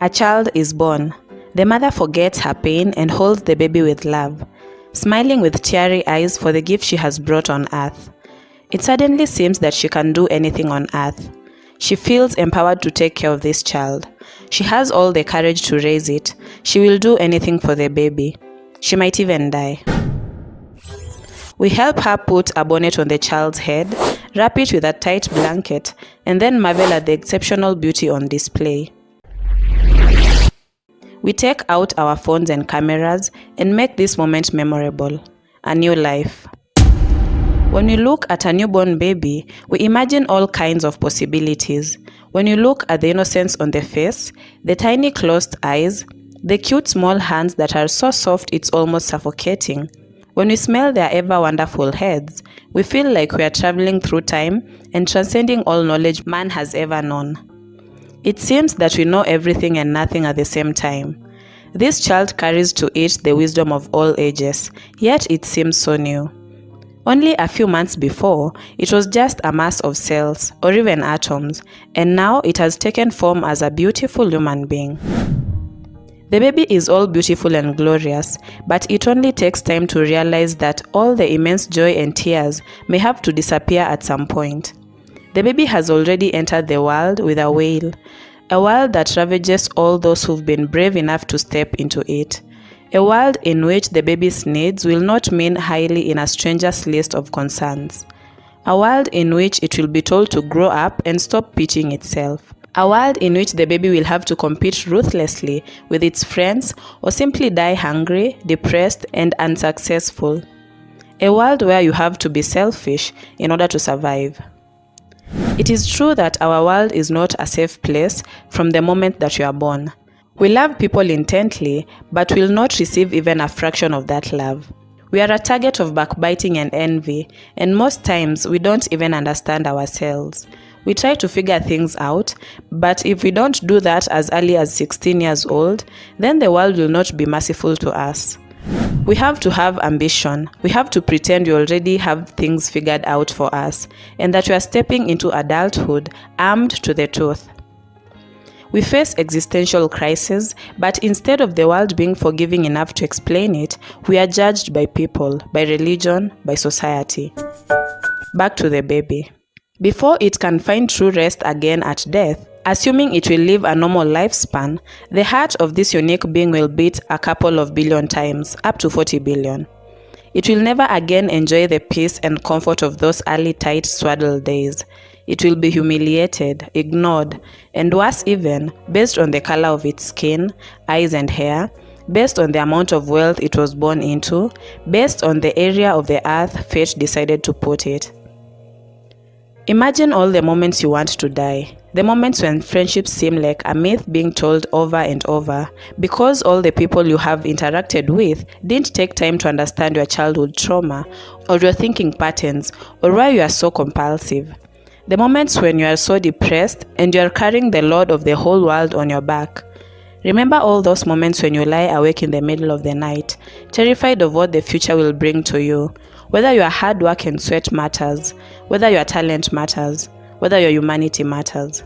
A child is born. The mother forgets her pain and holds the baby with love, smiling with teary eyes for the gift she has brought on earth. It suddenly seems that she can do anything on earth. She feels empowered to take care of this child. She has all the courage to raise it. She will do anything for the baby. She might even die. We help her put a bonnet on the child's head, wrap it with a tight blanket, and then marvel at the exceptional beauty on display. We take out our phones and cameras and make this moment memorable. A new life. When we look at a newborn baby, we imagine all kinds of possibilities. When you look at the innocence on the face, the tiny closed eyes, the cute small hands that are so soft it's almost suffocating. When we smell their ever wonderful heads, we feel like we are traveling through time and transcending all knowledge man has ever known. It seems that we know everything and nothing at the same time. This child carries to it the wisdom of all ages, yet it seems so new. Only a few months before, it was just a mass of cells or even atoms, and now it has taken form as a beautiful human being. The baby is all beautiful and glorious, but it only takes time to realize that all the immense joy and tears may have to disappear at some point. The baby has already entered the world with a wail, a world that ravages all those who've been brave enough to step into it. A world in which the baby's needs will not mean highly in a stranger's list of concerns. A world in which it will be told to grow up and stop pitching itself. A world in which the baby will have to compete ruthlessly with its friends or simply die hungry, depressed, and unsuccessful. A world where you have to be selfish in order to survive. It is true that our world is not a safe place from the moment that you are born. We love people intently, but will not receive even a fraction of that love. We are a target of backbiting and envy, and most times we don't even understand ourselves. We try to figure things out, but if we don't do that as early as 16 years old, then the world will not be merciful to us. We have to have ambition. We have to pretend we already have things figured out for us, and that we are stepping into adulthood armed to the tooth. We face existential crises, but instead of the world being forgiving enough to explain it, we are judged by people, by religion, by society. Back to the baby. Before it can find true rest again at death, assuming it will live a normal lifespan, the heart of this unique being will beat a couple of billion times, up to 40 billion. It will never again enjoy the peace and comfort of those early tight swaddled days. It will be humiliated, ignored, and worse even, based on the color of its skin, eyes and hair, based on the amount of wealth it was born into, based on the area of the earth fate decided to put it. Imagine all the moments you want to die, the moments when friendships seem like a myth being told over and over, because all the people you have interacted with didn't take time to understand your childhood trauma, or your thinking patterns, or why you are so compulsive. The moments when you are so depressed and you are carrying the load of the whole world on your back. Remember all those moments when you lie awake in the middle of the night, terrified of what the future will bring to you, whether your hard work and sweat matters, whether your talent matters, whether your humanity matters.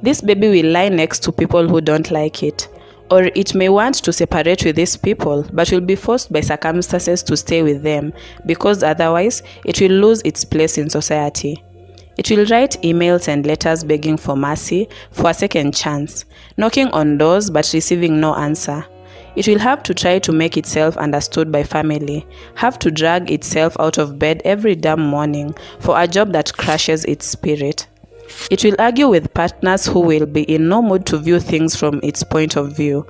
This baby will lie next to people who don't like it, or it may want to separate with these people but will be forced by circumstances to stay with them because otherwise it will lose its place in society. It will write emails and letters begging for mercy, for a second chance, knocking on doors but receiving no answer. It will have to try to make itself understood by family, have to drag itself out of bed every damn morning for a job that crushes its spirit. It will argue with partners who will be in no mood to view things from its point of view.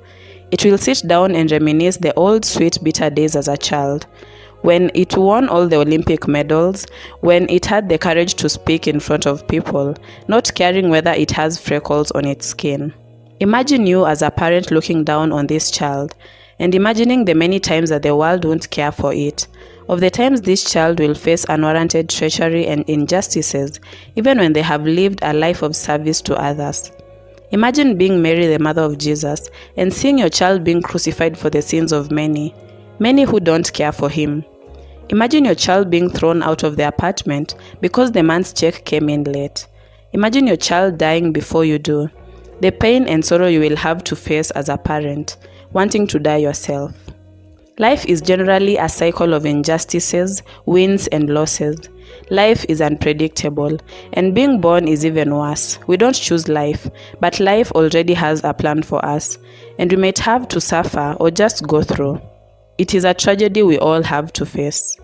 It will sit down and reminisce the old sweet bitter days as a child, when it won all the Olympic medals, when it had the courage to speak in front of people, not caring whether it has freckles on its skin. Imagine you as a parent looking down on this child, and imagining the many times that the world won't care for it, of the times this child will face unwarranted treachery and injustices, even when they have lived a life of service to others. Imagine being Mary, the mother of Jesus, and seeing your child being crucified for the sins of many who don't care for him. Imagine your child being thrown out of the apartment because the man's check came in late. Imagine your child dying before you do. the pain and sorrow you will have to face as a parent, wanting to die yourself. Life is generally a cycle of injustices, wins and losses. Life is unpredictable, and being born is even worse. We don't choose life, but life already has a plan for us, and we might have to suffer or just go through. It is a tragedy we all have to face.